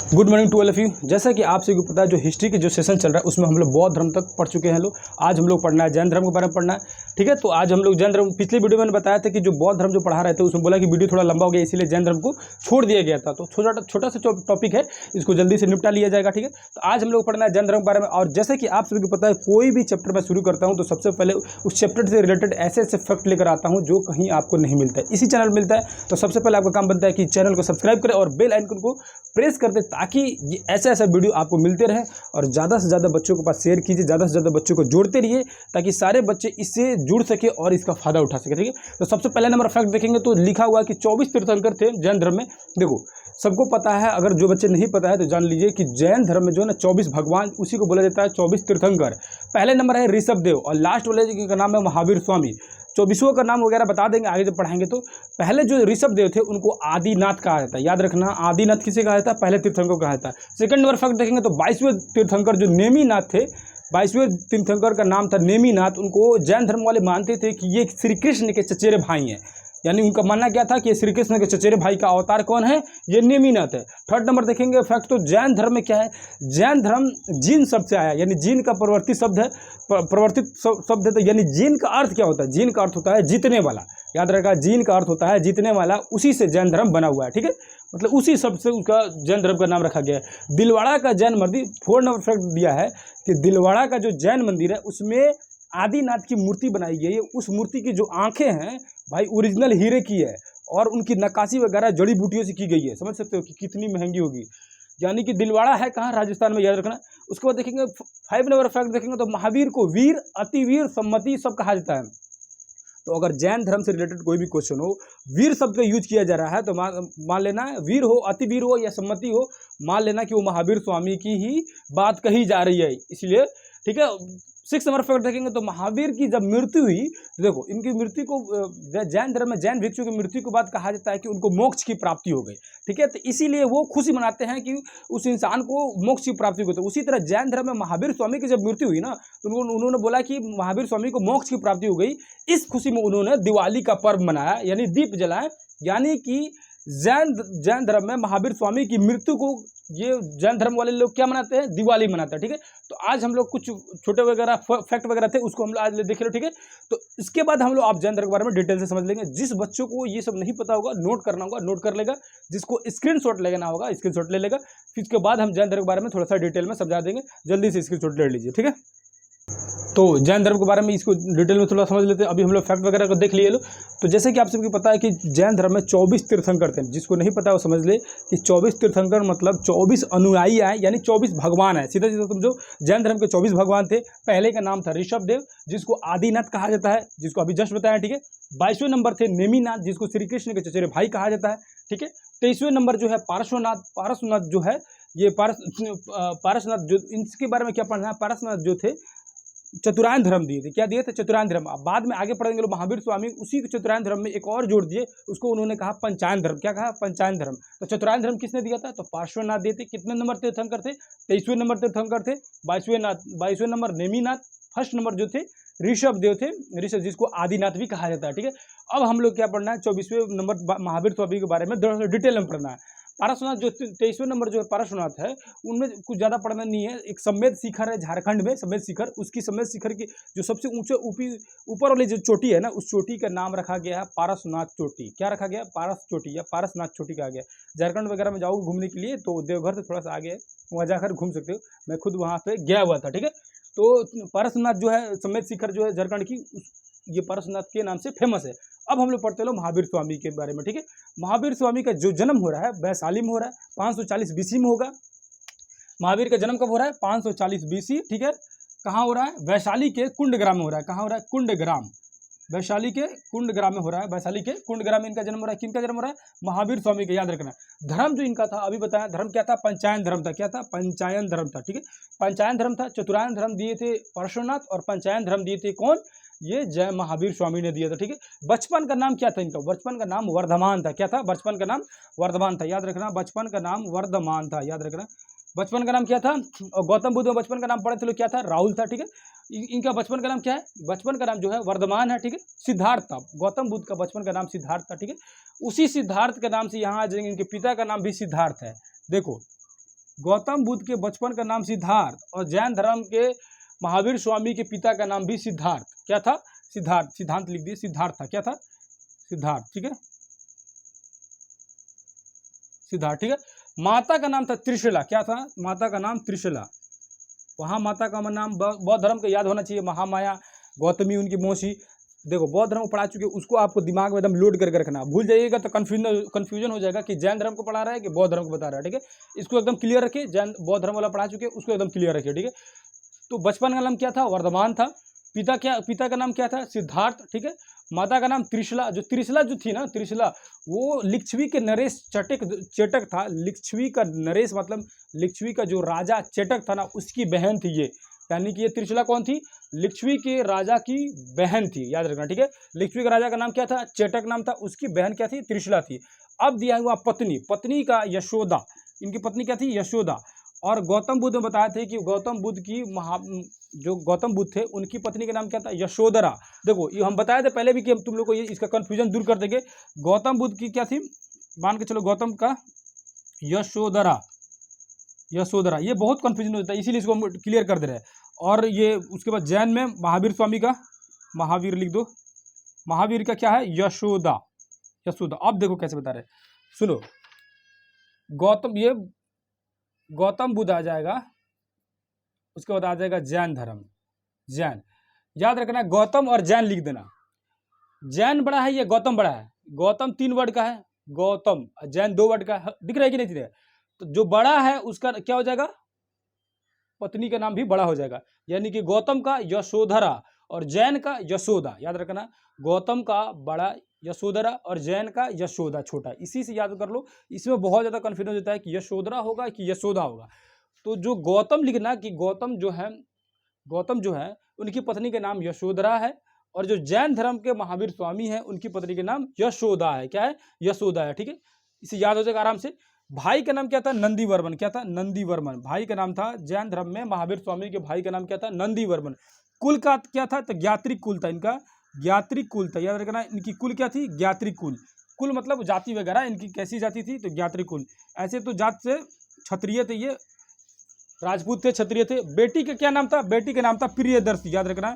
Good morning to all of you. जैसा कि आप सभी को पता है, जो हिस्ट्री के जो सेशन चल रहा है उसमें हम लोग बौद्ध धर्म तक पढ़ चुके हैं लोग। आज हम लोग पढ़ना है जैन धर्म के बारे में पढ़ना है, ठीक है। तो आज हम लोग जैन धर्म, पिछले वीडियो में मैंने बताया था कि जो बौद्ध धर्म जो पढ़ा रहे थे उसमें बोला कि वीडियो थोड़ा लंबा हो गया, इसीलिए जैन धर्म को छोड़ दिया गया था। तो छोटा सा टॉपिक है, इसको जल्दी से निपटा लिया जाएगा, ठीक है। तो आज हम लोग पढ़ना है जैन धर्म के बारे में। और जैसे कि आप सभी को पता है, कोई भी चैप्टर मैं शुरू करता हूँ तो सबसे पहले उस चैप्टर से रिलेटेड ऐसे ऐसे फैक्ट लेकर आता हूँ जो कहीं आपको नहीं मिलता है, इसी चैनल मिलता है। तो सबसे पहले आपका काम बनता है कि चैनल को सब्सक्राइब करें और बेल आइकन को प्रेस कर दे, ताकि ये ऐसा ऐसा वीडियो आपको मिलते रहे। और ज़्यादा से ज़्यादा बच्चों के पास शेयर कीजिए, ज़्यादा से ज़्यादा बच्चों को जोड़ते रहिए, ताकि सारे बच्चे इससे जुड़ सके और इसका फायदा उठा सके, ठीक है। तो सबसे पहले नंबर फैक्ट देखेंगे तो लिखा हुआ है कि 24 तीर्थंकर थे जैन धर्म में। देखो, सबको पता है, अगर जो बच्चे नहीं पता है तो जान लीजिए कि जैन धर्म में जो है ना 24 भगवान, उसी को बोला जाता है 24 तीर्थंकर। पहले नंबर है ऋषभ देव और लास्ट वाले का नाम है महावीर स्वामी। 24वां का नाम वगैरह बता देंगे आगे जब पढ़ाएंगे। तो पहले जो ऋषभ देव थे उनको आदिनाथ कहा जाता है, याद रखना। आदिनाथ किसे कहा जाता है? पहले तीर्थंकर को कहा जाता है। सेकंड नंबर फैक्ट देखेंगे तो 22वें तीर्थंकर जो नेमिनाथ थे, 22वें तीर्थंकर का नाम था नेमिनाथ। उनको जैन धर्म वाले मानते थे कि ये श्री कृष्ण के चचेरे भाई हैं, यानी उनका मानना क्या था कि श्री कृष्ण के चचेरे भाई का अवतार कौन है? ये नेमिनाथ है। थर्ड नंबर देखेंगे फैक्ट, तो जैन धर्म में क्या है? जैन धर्म जीन शब्द से आया, यानी जीन का परिवर्तित शब्द है, तो यानी जीन का अर्थ क्या होता है? जीन का अर्थ होता है जीतने वाला, याद रखा। जीन का अर्थ होता है जीतने वाला, उसी से जैन धर्म बना हुआ है, ठीक है। मतलब उसी शब्द से उसका जैन धर्म का नाम रखा गया है। दिलवाड़ा का जैन मंदिर, 4 नंबर फैक्ट दिया है कि दिलवाड़ा का जो जैन मंदिर है उसमें आदिनाथ की मूर्ति बनाई गई है। उस मूर्ति की जो आंखें हैं भाई ओरिजिनल हीरे की है, और उनकी नक्काशी वगैरह जड़ी बूटियों से की गई है। समझ सकते हो कि कितनी महंगी होगी। यानी कि दिलवाड़ा है कहाँ? राजस्थान में, याद रखना। उसके बाद देखेंगे 5 नंबर फैक्ट देखेंगे तो महावीर को वीर, अतिवीर, सम्मति सब कहा जाता है। तो अगर जैन धर्म से रिलेटेड कोई भी क्वेश्चन हो, वीर शब्द का यूज किया जा रहा है, तो मान लेना वीर हो, अतिवीर हो या सम्मति हो, मान लेना कि वो महावीर स्वामी की ही बात कही जा रही है, इसलिए, ठीक है। 6 नंबर फैक्ट देखेंगे तो महावीर की जब मृत्यु हुई, तो देखो इनकी मृत्यु को जैन धर्म में जैन भिक्षु की मृत्यु के बाद कहा जाता है कि उनको मोक्ष की प्राप्ति हो गई, ठीक है। तो इसीलिए वो खुशी मनाते हैं कि उस इंसान को मोक्ष की प्राप्ति हो गई। तो उसी तरह जैन धर्म में महावीर स्वामी की जब मृत्यु हुई ना, तो उन्होंने बोला कि महावीर स्वामी को मोक्ष की प्राप्ति हो गई। इस खुशी में उन्होंने दिवाली का पर्व मनाया, यानी दीप जलाए। यानी कि जैन धर्म में महावीर स्वामी की मृत्यु को ये जैन धर्म वाले लोग क्या मनाते हैं? दिवाली मनाते हैं, ठीक है। तो आज हम लोग कुछ छोटे वगैरह फैक्ट वगैरह थे, उसको हम लोग आज देख लो, ठीक है। तो इसके बाद हम लोग आप जैन धर्म के बारे में डिटेल से समझ लेंगे। जिस बच्चों को ये सब नहीं पता होगा, नोट करना होगा, नोट कर लेगा। जिसको स्क्रीनशॉट लेना होगा, स्क्रीनशॉट ले लेगा। फिर इसके बाद हम जैन धर्म के बारे में थोड़ा सा डिटेल में समझा देंगे। जल्दी से स्क्रीनशॉट ले लीजिए, ठीक है। तो जैन धर्म के बारे में इसको डिटेल में थोड़ा समझ लेते हैं। अभी हम लोग फैक्ट वगैरह को देख लिए लो। तो जैसे कि आप सबको पता है कि जैन धर्म में 24 तीर्थंकर थे। जिसको नहीं पता वो समझ ले कि 24 तीर्थंकर मतलब 24 अनुयायी आए, यानी 24 भगवान है। सीधा सीधा समझो, जैन धर्म के 24 भगवान थे। पहले का नाम था ऋषभ देव, जिसको आदिनाथ कहा जाता है, जिसको अभी जस्ट बताया, ठीक है। 22वें नंबर थे नेमिनाथ, जिसको श्री कृष्ण के चचेरे भाई कहा जाता है, ठीक है। 23वें नंबर जो है पारसनाथ जो है, ये पारसनाथ, जो इनके बारे में क्या पढ़ना है? पारसनाथ जो थे चतुरायन धर्म दिए थे। क्या दिए थे? चतुरायन धर्म। बाद में आगे पढ़ेंगे लोग महावीर स्वामी, उसी के चतुरायन धर्म में एक और जोड़ दिए, उसको उन्होंने कहा पंचायन धर्म। क्या कहा? पंचायन धर्म। तो चतुरायन धर्म किसने दिया था? तो पार्श्वनाथ दिए थे। कितने नंबर तीर्थंकर थे? 23वें नंबर तीर्थंकर थे। 22वें नंबर नेमिनाथ। फर्स्ट नंबर जो थे ऋषभ देव थे, ऋषभ, जिसको आदिनाथ भी कहा जाता है, ठीक है। अब हम लोग क्या पढ़ना है? 24वें नंबर महावीर स्वामी के बारे में डिटेल में पढ़ना है। पारसनाथ जो 23वें नंबर जो है पारसनाथ है, उनमें कुछ ज़्यादा पढ़ना नहीं है। एक समेत शिखर है झारखंड में, समेत शिखर, उसकी समेत शिखर की जो सबसे ऊंचे ऊपर वाली जो चोटी है ना, उस चोटी का नाम रखा गया है पारसनाथ चोटी। क्या रखा गया? पारस चोटी या पारसनाथ चोटी कहा गया। झारखंड वगैरह में जाओगे घूमने के लिए तो देवघर से थोड़ा सा आगे है, वहाँ जाकर घूम सकते हो। मैं खुद वहाँ पे गया हुआ था, ठीक है। तो पारसनाथ जो है, समेत शिखर जो है झारखंड की, ये पारसनाथ के नाम से फेमस है। अब हम लोग पढ़ते लो महावीर स्वामी के बारे में, ठीक है। महावीर स्वामी का जो जन्म हो रहा है वैशाली में हो रहा है, 540 बीसी में होगा। महावीर का जन्म कब हो रहा है? 540 बीसी, ठीक है। कहाँ हो रहा है? वैशाली के कुंडग्राम में हो रहा है। कहाँ हो रहा है? कुंडग्राम, वैशाली के कुंडग्राम में हो रहा है। वैशाली के कुंडग्राम में इनका जन्म हो रहा है। किनका जन्म हो रहा है? महावीर स्वामी का, याद रखना। धर्म जो इनका था, अभी बताया, धर्म क्या था? पंचायन धर्म था। क्या था? पंचायन धर्म था, ठीक है। पंचायन धर्म था। चतुरायन धर्म दिए थे पार्श्वनाथ, और पंचायन धर्म दिए थे कौन? ये जय महावीर स्वामी ने दिया था, ठीक है। बचपन का नाम क्या था इनका? बचपन का नाम वर्धमान था। क्या था? बचपन का नाम वर्धमान था, याद रखना। बचपन का नाम वर्धमान था, याद रखना। बचपन का नाम क्या था? और गौतम बुद्ध में बचपन का नाम पढ़े थे लोग, क्या था? राहुल था, ठीक है। इनका बचपन का नाम क्या है? बचपन का नाम जो है वर्धमान है, ठीक है। सिद्धार्थ था। गौतम बुद्ध का बचपन का नाम सिद्धार्थ था, ठीक है। उसी सिद्धार्थ के नाम से यहाँ आ जाएंगे, इनके पिता का नाम भी सिद्धार्थ है। देखो गौतम बुद्ध के बचपन का नाम सिद्धार्थ और जैन धर्म के महावीर स्वामी के पिता का नाम भी सिद्धार्थ। क्या था? सिद्धार्थ। सिद्धांत लिख दिए, सिद्धार्थ था। क्या था? सिद्धार्थ। ठीक है, सिद्धार्थ। ठीक है। माता का नाम था त्रिशला। क्या था? माता का नाम त्रिशला। वहां माता का नाम बौद्ध धर्म का याद होना चाहिए, महामाया, गौतमी उनकी मौसी। देखो बौद्ध धर्म को पढ़ा चुके, उसको आपको दिमाग में एकदम लोड करके रखना। भूल जाइएगा तो कंफ्यूजन हो जाएगा कि जैन धर्म को पढ़ा रहा है कि बौद्ध धर्म को बता रहा है। ठीक है, इसको एकदम क्लियर रखिए। जैन बौद्ध धर्म वाला पढ़ा चुके, उसको एकदम क्लियर रखिए। ठीक है, तो बचपन का नाम क्या था? वर्धमान था। पिता का नाम क्या था? सिद्धार्थ। ठीक है, माता का नाम त्रिशला। जो त्रिशला जो थी ना, त्रिशला, वो लिच्छवी के नरेश चेटक था। लिच्छवी का नरेश मतलब लिच्छवी का जो राजा चेटक था ना, उसकी बहन थी ये। यानी कि ये त्रिशला कौन थी? लिच्छवी के राजा की बहन थी, याद रखना। ठीक है, लिच्छवी के राजा का नाम क्या था? चेटक नाम था। उसकी बहन क्या थी? त्रिशला थी। अब दिया हुआ पत्नी, पत्नी का यशोदा। इनकी पत्नी क्या थी? यशोदा। और गौतम बुद्ध ने बताया थे कि गौतम बुद्ध की जो गौतम बुद्ध थे उनकी पत्नी का नाम क्या था? यशोधरा। देखो ये हम बताए थे पहले भी कि हम तुम लोग को ये इसका कंफ्यूजन दूर कर देंगे। गौतम बुद्ध की क्या थी? मान के चलो गौतम का यशोधरा। यशोधरा, ये बहुत कंफ्यूजन होता है, इसीलिए इसको हम क्लियर कर दे रहे हैं। और ये उसके बाद जैन में महावीर स्वामी का, महावीर लिख दो। महावीर का क्या है? यशोदा। यशोदा। अब देखो कैसे बता रहे, सुनो। गौतम बुद्ध आ जाएगा, उसके बाद आ जाएगा जैन धर्म। जैन, याद रखना, गौतम और जैन लिख देना। जैन बड़ा है या गौतम बड़ा है? गौतम 3 वर्ड का है, गौतम। जैन 2 वर्ड का है। दिख रहा है कि नहीं दिख रहा है? तो जो बड़ा है उसका क्या हो जाएगा? पत्नी का नाम भी बड़ा हो जाएगा। यानी कि गौतम का यशोधरा और जैन का यशोदा। याद रखना, गौतम का बड़ा यशोधरा और जैन का यशोदा छोटा। इसी से याद कर लो। इसमें बहुत ज्यादा कन्फ्यूजन होता है कि यशोधरा होगा कि यशोदा होगा। तो जो गौतम लिखना कि गौतम जो है उनकी पत्नी के नाम यशोधरा है, और जो जैन धर्म के महावीर स्वामी हैं उनकी पत्नी के नाम यशोदा है। क्या है? यशोदा है। ठीक है, इसे याद हो जाएगा आराम से। भाई का नाम क्या था? नंदीवर्मन। क्या था? नंदीवर्मन भाई का नाम था। जैन धर्म में महावीर स्वामी के भाई का नाम क्या था? नंदीवर्मन। कुल का क्या था? तो ज्ञात्रिक कुल था इनका, ज्ञात्रिक कुल था। याद रखना, इनकी कुल क्या थी? ज्ञात्रिक कुल। कुल मतलब जाति वगैरह, इनकी कैसी जाति थी? तो ज्ञात्रिक कुल। ऐसे तो जात से क्षत्रिय थे, ये राजपूत थे, क्षत्रिय थे। बेटी का क्या नाम था? बेटी का नाम था प्रियदर्शी। याद रखना,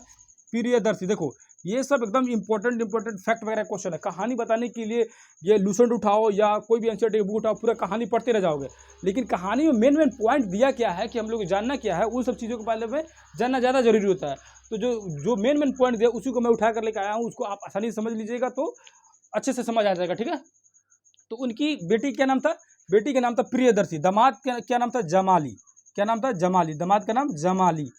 प्रियदर्शी। देखो ये सब एकदम इंपॉर्टेंट फैक्ट वगैरह क्वेश्चन है। कहानी बताने के लिए ये लूसेंट उठाओ या कोई भी एनसीईआरटी बुक उठाओ, पूरा कहानी पढ़ते रह जाओगे, लेकिन कहानी में मेन पॉइंट दिया क्या है कि हम लोग जानना क्या है, उन सब चीज़ों के बारे में जानना ज़्यादा जरूरी होता है। तो जो मेन पॉइंट दिया उसी को मैं उठा कर लेकर आया हूँ, उसको आप आसानी से समझ लीजिएगा तो अच्छे से समझ आ जाएगा। ठीक है, तो उनकी बेटी क्या नाम था? बेटी का नाम था प्रियदर्शी। दामाद क्या नाम था? जमाली। क्या नाम था? जमाली। दामाद का नाम जमाली।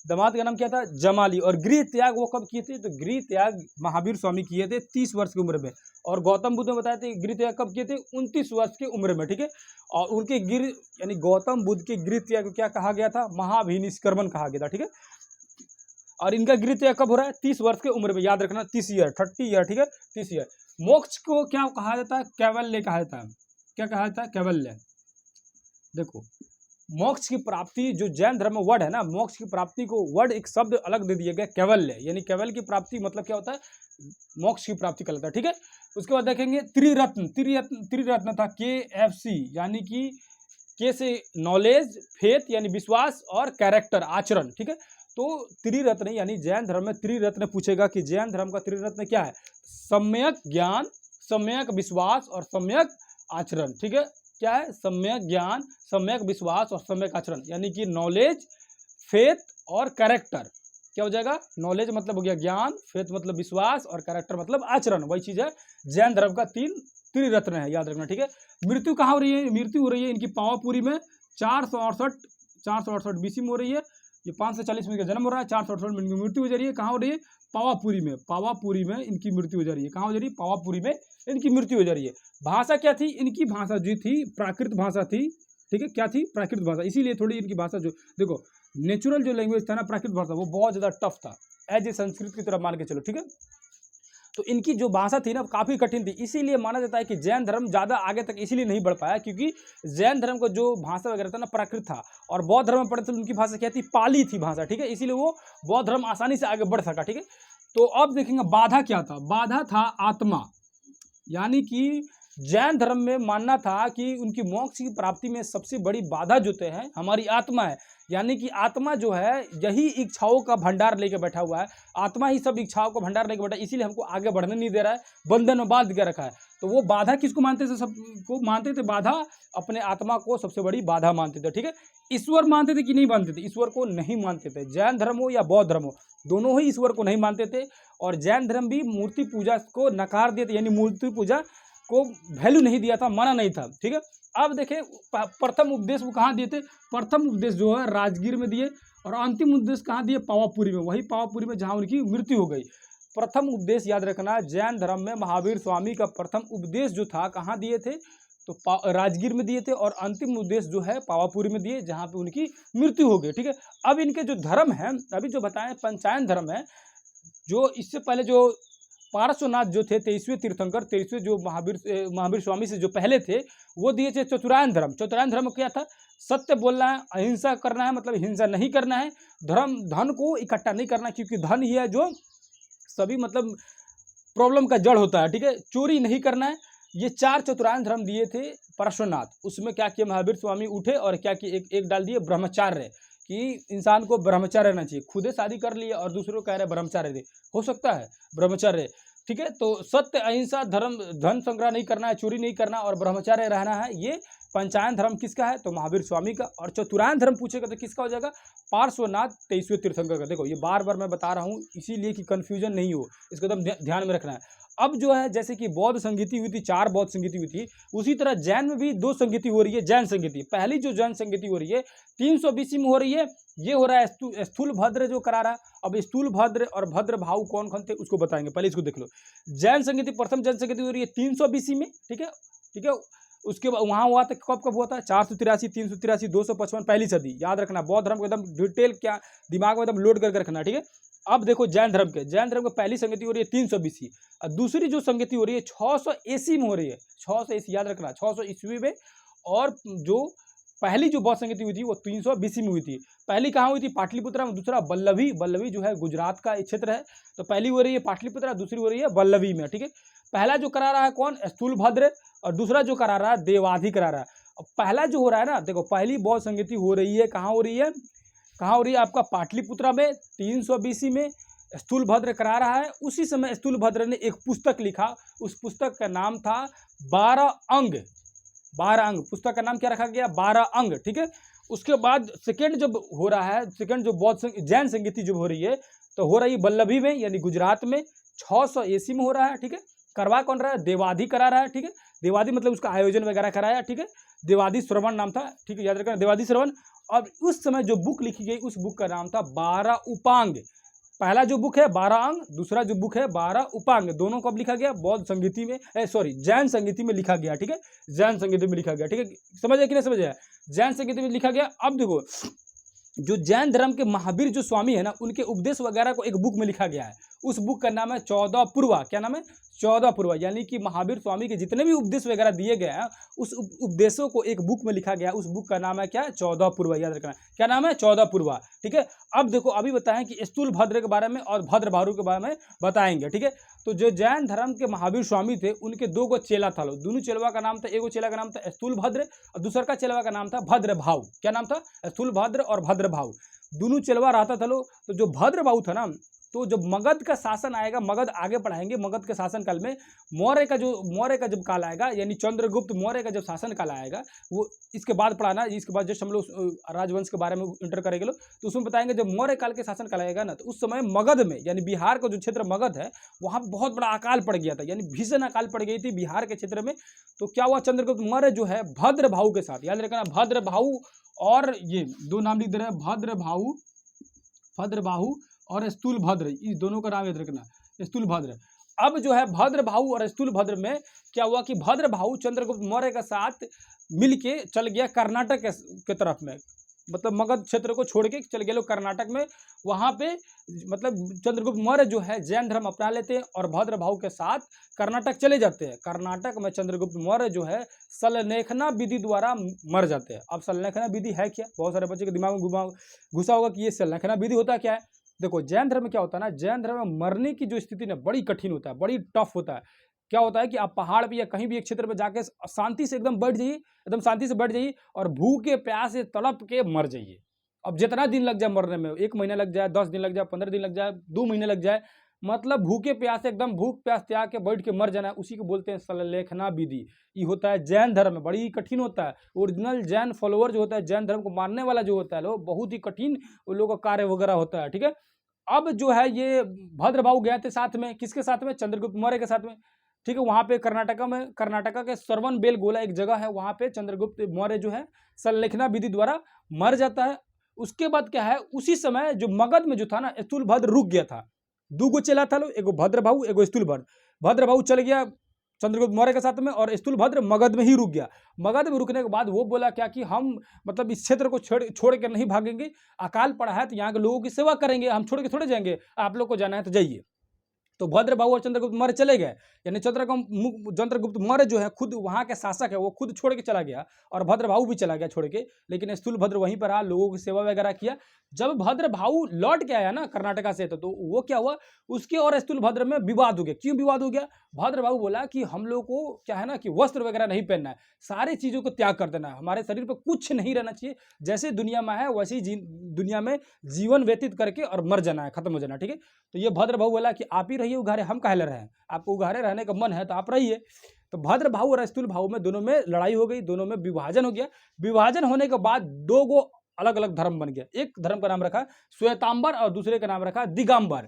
दामाद का नाम क्या था? जमाली। और गृह त्याग वो कब किए थे? तो गृह त्याग महावीर स्वामी किए थे 30 वर्ष की उम्र में। और गौतम बुद्ध ने बताया था गृह त्याग कब किए थे? 29 वर्ष की उम्र में। ठीक है, और उनके गृह यानी गौतम बुद्ध के गृह त्याग को क्या कहा गया था? महाभिनिष्क्रमण कहा गया था। ठीक है, और इनका गृह त्याग कब हो रहा है? 30 वर्ष की उम्र में। याद रखना, 30 ईयर, 30 ईयर। ठीक है, 30 ईयर। मोक्ष को क्या कहा जाता है? कैवल्य कहा जाता है। क्या कहा जाता है? कैवल्य। देखो मोक्ष की प्राप्ति, जो जैन धर्म में वर्ड है ना, मोक्ष की प्राप्ति को वर्ड एक शब्द अलग दे दिया गया, कैवल्य। यानी कैवल्य की प्राप्ति मतलब क्या होता है? मोक्ष की प्राप्ति कहलाता है। ठीक है, उसके बाद देखेंगे त्रिरत्न। त्रिरत्न था KFC, यानी कि के से नॉलेज, फेथ यानी विश्वास, और कैरेक्टर आचरण। ठीक है, तो त्रिरत्न यानी जैन धर्म में त्रिरत्न पूछेगा कि जैन धर्म का त्रिरत्न क्या है? सम्यक ज्ञान, सम्यक विश्वास और सम्यक आचरण। ठीक है, क्या है? सम्यक ज्ञान, सम्यक विश्वास और सम्यक आचरण। यानी कि नॉलेज, फेथ और कैरेक्टर। क्या हो जाएगा? नॉलेज मतलब हो गया ज्ञान, फेथ मतलब विश्वास और कैरेक्टर मतलब आचरण। वही चीज है जैन धर्म का 3 त्रिरत्न है, याद रखना। ठीक है, मृत्यु कहाँ हो रही है? मृत्यु हो रही है इनकी पावापुरी में 468 BC में हो रही है। ये 540 में जन्म हो रहा है, 468 में इनकी मृत्यु हो जा रही है। कहाँ हो रही है? पावापुरी में। पावापुरी में इनकी मृत्यु हो जा रही है। कहाँ हो जा रही है? पावापुरी में इनकी मृत्यु हो जा रही है। भाषा क्या थी इनकी? भाषा जो थी प्राकृत भाषा थी। ठीक है, क्या थी? प्राकृत भाषा। इसीलिए थोड़ी इनकी भाषा जो देखो नेचुरल जो लैंग्वेज था ना, प्राकृत भाषा, वो बहुत ज़्यादा टफ था, एज ए संस्कृत की तरफ मान के चलो। ठीक है, तो इनकी जो भाषा थी ना काफ़ी कठिन थी। इसीलिए माना जाता है कि जैन धर्म ज़्यादा आगे तक इसलिए नहीं बढ़ पाया क्योंकि जैन धर्म का जो भाषा वगैरह था ना प्राकृत था, और बौद्ध धर्म में पढ़े थे उनकी भाषा क्या थी? पाली थी भाषा। ठीक है, इसीलिए वो बौद्ध धर्म आसानी से आगे बढ़ सका। ठीक है, तो अब देखेंगे बाधा क्या था? बाधा था आत्मा। यानी कि जैन धर्म में मानना था कि उनकी मोक्ष की प्राप्ति में सबसे बड़ी बाधा जो है हमारी आत्मा है, यानी कि आत्मा जो है यही इच्छाओं का भंडार लेके बैठा हुआ है, आत्मा ही सब इच्छाओं का भंडार लेके बैठा है, इसीलिए हमको आगे बढ़ने नहीं दे रहा है, बंधन में बांध के रखा है। तो वो बाधा किसको मानते थे? सबको मानते थे बाधा, अपने आत्मा को सबसे बड़ी बाधा मानते थे। ठीक है, ईश्वर मानते थे कि नहीं मानते थे? ईश्वर को नहीं मानते थे। जैन धर्म हो या बौद्ध धर्म हो, दोनों ही ईश्वर को नहीं मानते थे। और जैन धर्म भी मूर्ति पूजा को नकार दिए थे, यानी मूर्ति पूजा को वैल्यू नहीं दिया था, माना नहीं था। ठीक है, अब देखें प्रथम उपदेश वो कहाँ दिए थे? प्रथम उपदेश जो है राजगीर में दिए, और अंतिम उपदेश कहाँ दिए? पावापुरी में, वही पावापुरी में जहाँ उनकी मृत्यु हो गई। प्रथम उपदेश याद रखना, जैन धर्म में महावीर स्वामी का प्रथम उपदेश जो था कहाँ दिए थे? तो राजगीर में दिए थे, और अंतिम उपदेश जो है पावापुरी में दिए, जहाँ पे उनकी मृत्यु हो गई। ठीक है, अब इनके जो धर्म है अभी जो बताएं पंचायन धर्म है, जो इससे पहले जो पार्श्वनाथ जो थे 23वें तीर्थंकर, 23वें जो महावीर स्वामी से जो पहले थे, वो दिए थे चतुरायन धर्म। चतुरायन धर्म क्या था? सत्य बोलना है, अहिंसा करना है, मतलब हिंसा नहीं करना है, धन को इकट्ठा नहीं करना, क्योंकि धन ही है जो सभी मतलब प्रॉब्लम का जड़ होता है। ठीक है, चोरी नहीं करना है। ये 4 चतुरायन धर्म दिए थे पार्श्वनाथ। उसमें क्या किया महावीर स्वामी उठे और क्या किए? एक डाल दिए ब्रह्मचार्य, कि इंसान को ब्रह्मचार्य रहना चाहिए। खुदे शादी कर लिए और दूसरों को कह रहे ब्रह्मचार्य दे, हो सकता है ब्रह्मचार्य। ठीक है, तो सत्य अहिंसा धर्म, धन संग्रह नहीं करना है, चोरी नहीं करना और ब्रह्मचार्य रहना है। ये पंचायन धर्म किसका है? तो महावीर स्वामी का। और चतुरायन धर्म पूछेगा तो किसका हो जाएगा? पार्श्वनाथ 23वें तीर्थंकर का। देखो ये बार बार मैं बता रहा हूँ इसीलिए कि कंफ्यूजन नहीं हो, इसको एकदम ध्यान में रखना है। अब जो है जैसे कि बौद्ध संगीति हुई थी, 4 बौद्ध संगीति हुई थी, उसी तरह जैन में भी 2 संगीति हो रही है। जैन संगीति पहली जो जैन संगीति हो रही है 300 BC में हो रही है। ये हो रहा है स्थूल भद्र जो करा रहा है। अब स्थूल भद्र और भद्र भाव कौन कौन थे उसको बताएंगे, पहले इसको देख लो। जैन संगीति, प्रथम जैन संगीति हो रही है 300 BC में। ठीक है, ठीक है, उसके बाद वहाँ हुआ था कब कब हुआ था? 483, 383, 255, पहली सदी। याद रखना, बौद्ध धर्म को एकदम डिटेल क्या दिमाग में एकदम लोड करके रखना। ठीक है, अब देखो जैन धर्म के पहली संगति हो रही है 300 BC, और दूसरी जो संगति हो रही है 600 AC में हो रही है। 600 AC याद रखना, 600 ईस्वी में। और जो पहली जो बौद्ध संगति हुई थी वो 300 BC में हुई थी। पहली कहाँ हुई थी? पाटलिपुत्रा में। दूसरा बल्लभी, बल्लभी जो है गुजरात का क्षेत्र है। तो पहली हो रही है पाटलिपुत्रा, दूसरी हो रही है बल्लभी में। ठीक है, पहला जो करा रहा है कौन? स्थूलभद्र, और दूसरा जो करा रहा है देवाधिक करा रहा है। पहला जो हो रहा है ना, देखो पहली बौद्ध संगति हो रही है कहाँ हो रही है? कहाँ हो रही है? आपका पाटलिपुत्रा में 300 BC में स्थूलभद्र करा रहा है। उसी समय स्थूलभद्र ने एक पुस्तक लिखा, उस पुस्तक का नाम था 12 अंग। 12 अंग, पुस्तक का नाम क्या रखा गया? 12 अंग। ठीक है, उसके बाद सेकेंड जब हो रहा है, सेकेंड जो बौद्ध जैन संगीति जब हो रही है, तो हो रही है बल्लभी में, यानी गुजरात में, 600 AC में हो रहा है। ठीक है, करवा कौन रहा है? देवाधि करा रहा है। ठीक है, देवाधि मतलब उसका आयोजन वगैरह कराया। ठीक है, देवाधि श्रवण नाम था। ठीक है, याद रखना देवाधि श्रवण। और उस समय जो बुक लिखी गई उस बुक का नाम था 12 उपांग। पहला जो बुक है 12 अंग, दूसरा जो बुक है 12 उपांग। दोनों कब लिखा गया? बौद्ध संगीति में, जैन संगीति में लिखा गया। ठीक है, जैन संगीति में लिखा गया। ठीक है, समझ आया कि नहीं समझ आया? जैन संगीति में लिखा गया। अब देखो जो जैन धर्म के महावीर जो स्वामी है ना, उनके उपदेश वगैरह को एक बुक में लिखा गया है। उस बुक का नाम है 14 पूर्वा। क्या नाम है? 14 पूर्वा, यानी कि महावीर स्वामी के जितने भी उपदेश वगैरह दिए गए हैं उस उपदेशों को एक बुक में लिखा गया है। उस बुक का नाम है क्या? 14 पूर्वा। याद रखना, क्या नाम है? 14 पूर्वा। ठीक है, अब देखो अभी बताएं कि स्थूल भद्र के बारे में और भद्र भारू के बारे में बताएंगे। ठीक है, तो जो जैन धर्म के महावीर स्वामी थे उनके 2 गो चेला था। दोनों चेलवा का नाम था, एगो चेला का नाम था स्थूल भद्र और दूसरा का चेलवा का नाम था भद्र भाव। क्या नाम था? स्थूल भद्र और भद्र भाव। दोनों चेलवा रहता था लो। तो जो भद्र भाव था ना, तो जब मगध का शासन आएगा, मगध आगे पढ़ाएंगे, मगध के शासन काल में मौर्य का जब काल आएगा, यानी चंद्रगुप्त मौर्य का जब शासन काल आएगा, वो इसके बाद पढ़ाना। इसके बाद जस्ट हम लोग राजवंश के बारे में इंटर करेंगे लोग, तो उसमें बताएंगे जब मौर्य काल के शासन काल आएगा ना, तो उस समय मगध में, यानी बिहार का जो क्षेत्र मगध है, वहाँ बहुत बड़ा अकाल पड़ गया था, यानी भीषण अकाल पड़ गई थी बिहार के क्षेत्र में। तो क्या हुआ? चंद्रगुप्त मौर्य जो है भद्र भाऊ के साथ, याद रखना भद्र भाऊ, और ये 2 नाम लिख दे रहे हैं, भद्र बाहू और स्थूल भद्र, इस दोनों का नाम याद रखना, स्थूल भद्र। अब जो है भद्र भाऊ और स्थूल भद्र में क्या हुआ कि भद्र भाऊ चंद्रगुप्त मौर्य के साथ मिलके चल गया कर्नाटक के तरफ में, मतलब मगध क्षेत्र को छोड़ के चल गए लोग कर्नाटक में। वहाँ पे मतलब चंद्रगुप्त मौर्य जो है जैन धर्म अपना लेते हैं और भद्र भाऊ के साथ कर्नाटक चले जाते हैं। कर्नाटक में चंद्रगुप्त मौर्य जो है सललेखना विधि द्वारा मर जाते हैं। अब सललेखना विधि है क्या? बहुत सारे बच्चे के दिमाग में घुसा होगा कि ये सललेखना विधि होता क्या है। देखो जैन धर्म में क्या होता है ना, जैन धर्म में मरने की जो स्थिति ना बड़ी कठिन होता है, बड़ी टफ होता है। क्या होता है कि आप पहाड़ पे या कहीं भी एक क्षेत्र में जाके शांति से एकदम बैठ जाइए, एकदम शांति से बैठ जाइए और भूखे प्यास से तड़प के मर जाइए। अब जितना दिन लग जाए मरने में, 1 महीना लग जाए, 10 दिन लग जाए, 15 दिन लग जाए, 2 महीने लग जाए, मतलब भूखे प्यासे एकदम भूख प्यास त्याग के बैठ के मर जाना, उसी को बोलते हैं सल्लेखना विधि। ये होता है जैन धर्म में, बड़ी कठिन होता है। ओरिजिनल जैन फॉलोअर जो होता है, जैन धर्म को मानने वाला जो होता है लोग, बहुत ही कठिन उन लोगों का कार्य वगैरह होता है। ठीक है, अब जो है ये भद्रभाऊ गए थे साथ में, किसके साथ में? चंद्रगुप्त मौर्य के साथ में। ठीक है, वहां पे कर्नाटका में, कर्नाटका के श्रवण बेलगोला एक जगह है, वहां पे चंद्रगुप्त मौर्य जो है सल्लेखना विधि द्वारा मर जाता है। उसके बाद क्या है, उसी समय जो मगध में जो था ना, स्थूलभद्र रुक गया था। 2 गो चेला था लो, एगो भद्रभाऊ एगो स्थूलभद्र। भद्रभाऊ चल गया चंद्रगुप्त मौर्य के साथ में और स्थूलभद्र मगध में ही रुक गया। मगध में रुकने के बाद वो बोला क्या कि हम मतलब इस क्षेत्र को छोड़ के नहीं भागेंगे, अकाल पड़ा है तो यहाँ के लोगों की सेवा करेंगे, हम छोड़ के थोड़े जाएंगे, आप लोग को जाना है तो जाइए। तो भद्रभाऊ और चंद्रगुप्त मौर्य चले गए, यानी चंद्रगुप्त मौर्य जो है खुद वहां के शासक है, वो खुद छोड़ के चला गया और भद्रभाऊ भी चला गया छोड़ के, लेकिन स्थूलभद्र वहीं पर रहा, लोगों की सेवा वगैरह किया। जब भद्रभाऊ लौट के आया ना कर्नाटका से, तो वो क्या हुआ, उसके और स्थूलभद्र में विवाद हो गया। क्यों विवाद हो गया? भद्रभाऊ बोला कि हम लोग को क्या है ना कि वस्त्र वगैरह नहीं पहनना है, सारी चीजों को त्याग कर देना है, हमारे शरीर पर कुछ नहीं रहना चाहिए, जैसे दुनिया में है वैसे ही दुनिया में जीवन व्यतीत करके और मर जाना है, खत्म हो जाना। ठीक है, तो ये भद्रभाऊ बोला कि आप ही रहिए उघारे, हम काहे रहे हैं, आपको उघारे रहने का मन है तो आप रहिए। तो भद्रभाऊ और स्थूलभाऊ में दोनों में लड़ाई हो गई, दोनों में विभाजन हो गया। विभाजन होने के बाद 2 गो अलग अलग धर्म बन गया। एक धर्म का नाम रखा श्वेतांबर और दूसरे का नाम रखा दिगंबर।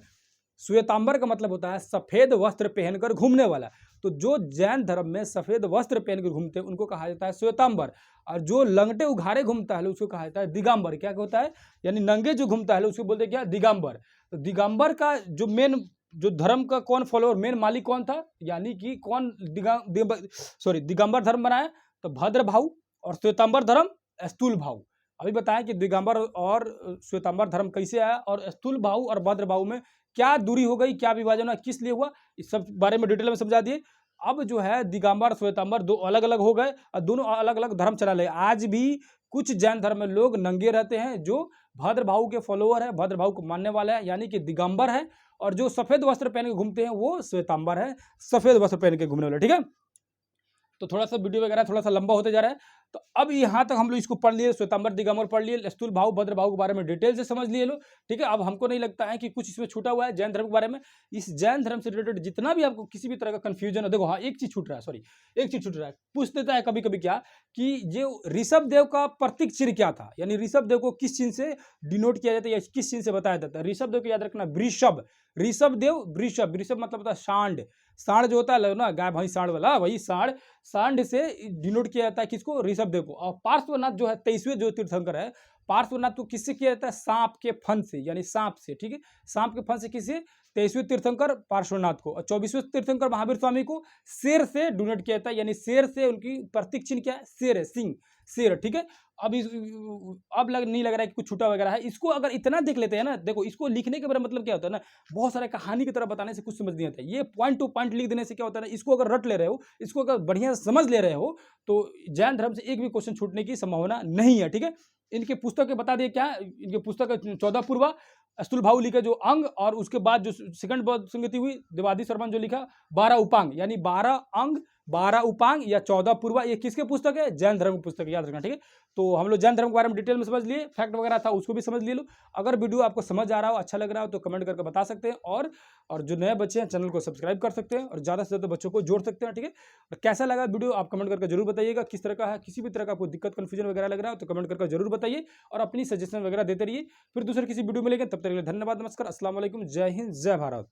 श्वेतांबर का मतलब होता है सफेद वस्त्र पहनकर घूमने वाला। तो जो जैन धर्म में सफेद वस्त्र पहनकर घूमते हैं उनको कहा जाता है श्वेतांबर, और जो लंगटे उघारे घूमता है उसको कहा जाता है दिगंबर। क्या होता है, यानी नंगे जो घूमता है उसको बोलते हैं क्या, दिगंबर। तो दिगंबर का जो मेन जो धर्म का कौन फॉलोअर, मेन मालिक कौन था, यानी कि कौन दिगंबर धर्म बनाया, तो भद्रभाऊ, और श्वेतांबर धर्म स्थूलभाऊ। अभी बताएं कि दिगंबर और श्वेतांबर धर्म कैसे आया और स्थूलभाऊ और भद्रभाऊ में क्या दूरी हो गई, क्या विभाजन हुआ, किस लिए हुआ, इस सब बारे में डिटेल में समझा दिए। अब जो है दिगंबर श्वेतांबर 2 अलग अलग हो गए और दोनों अलग अलग धर्म चला ले। आज भी कुछ जैन धर्म में लोग नंगे रहते हैं, जो भद्रभाऊ के फॉलोअर है, भद्रभाऊ को मानने वाला है, यानी कि दिगंबर है, और जो सफेद वस्त्र पहन के घूमते हैं वो श्वेतांबर है, सफेद वस्त्र पहन के घूमने वाले। ठीक है, तो थोड़ा सा वीडियो वगैरह थोड़ा सा लंबा होते जा रहा है, तो अब यहाँ तक हम लोग इसको पढ़ लिए, श्वेतांबर दिगंबर पढ़ लिए, स्थूलभाऊ भद्रभाऊ के बारे में डिटेल से समझ लिए लोग। ठीक है, अब हमको नहीं लगता है कि कुछ इसमें छूटा हुआ है जैन धर्म के बारे में। इस जैन धर्म से रिलेटेड जितना भी आपको किसी भी तरह का कंफ्यूजन हो, देखो हाँ एक चीज छूट रहा है, सॉरी एक चीज छूट रहा है, पूछ देता है कभी कभी क्या कि जो ऋषभ देव का प्रतीक चिन्ह क्या था, यानी ऋषभ देव को किस चिन्ह से डिनोट किया जाता है या किस चिन्ह से बताया जाता है। ऋषभ देव को याद रखना, वृषभ, ऋषभ देव, वृषभ, वृषभ मतलब होता है सांड, सांड जो होता है ना गाय भैंस सांड वाला, वही सांड, सांड से डिनोट किया जाता है किसको, ऋषभ देव को। और पार्श्वनाथ जो है 23वें जो तीर्थंकर है, पार्श्वनाथ को किससे किया जाता है, सांप के फन से, यानी सांप से। ठीक है, सांप के फन से किसे, 23वें तीर्थंकर पार्श्वनाथ को, और 24वें तीर्थंकर महावीर स्वामी को शेर से डोनेट किया जाता है, यानी शेर से उनकी प्रतीक चिन्ह क्या है, शेर है, सिंह, शेर। ठीक है, अब नहीं लग रहा है कि कुछ छूटा वगैरह है। इसको अगर इतना देख लेते हैं ना, देखो इसको लिखने के बारे मतलब क्या होता है ना, बहुत सारे कहानी की तरह बताने से कुछ समझ नहीं आता है, ये पॉइंट टू पॉइंट लिख देने से क्या होता है ना, इसको अगर रट ले रहे हो, इसको अगर बढ़िया समझ ले रहे हो, तो जैन धर्म से एक भी क्वेश्चन छूटने की संभावना नहीं है। ठीक है, इनके पुस्तक बता दिए क्या, इनके पुस्तक 14 पूर्वा, स्थूलभाऊ लिखा जो अंग, और उसके बाद जो सेकंड संगति हुई देवादी शर्मन जो लिखा 12 उपांग, यानी 12 अंग 12 उपांग या 14 पूर्वा, ये किसके पुस्तक है, जैन धर्म की पुस्तक, याद रखना। ठीक है, तो हम लोग जैन धर्म के बारे में डिटेल में समझ लिए, फैक्ट वगैरह था उसको भी समझ लिए लो। अगर वीडियो आपको समझ आ रहा हो, अच्छा लग रहा हो, तो कमेंट करके बता सकते हैं, और जो नए बच्चे हैं चैनल को सब्सक्राइब कर सकते हैं और ज़्यादा से ज़्यादा बच्चों को जोड़ सकते हैं। ठीक है, और कैसा लगा वीडियो आप कमेंट करके जरूर बताइएगा, किस तरह का है, किसी भी तरह का आपको दिक्कत कन्फ्यूजन वगैरह लग रहा हो तो कमेंट करके जरूर बताइए, और अपनी सजेशन वगैरह देते रहिए। फिर दूसरे किसी वीडियो में लेंगे, तब तक के लिए धन्यवाद, नमस्कार, अस्सलाम वालेकुम, जय हिंद, जय भारत।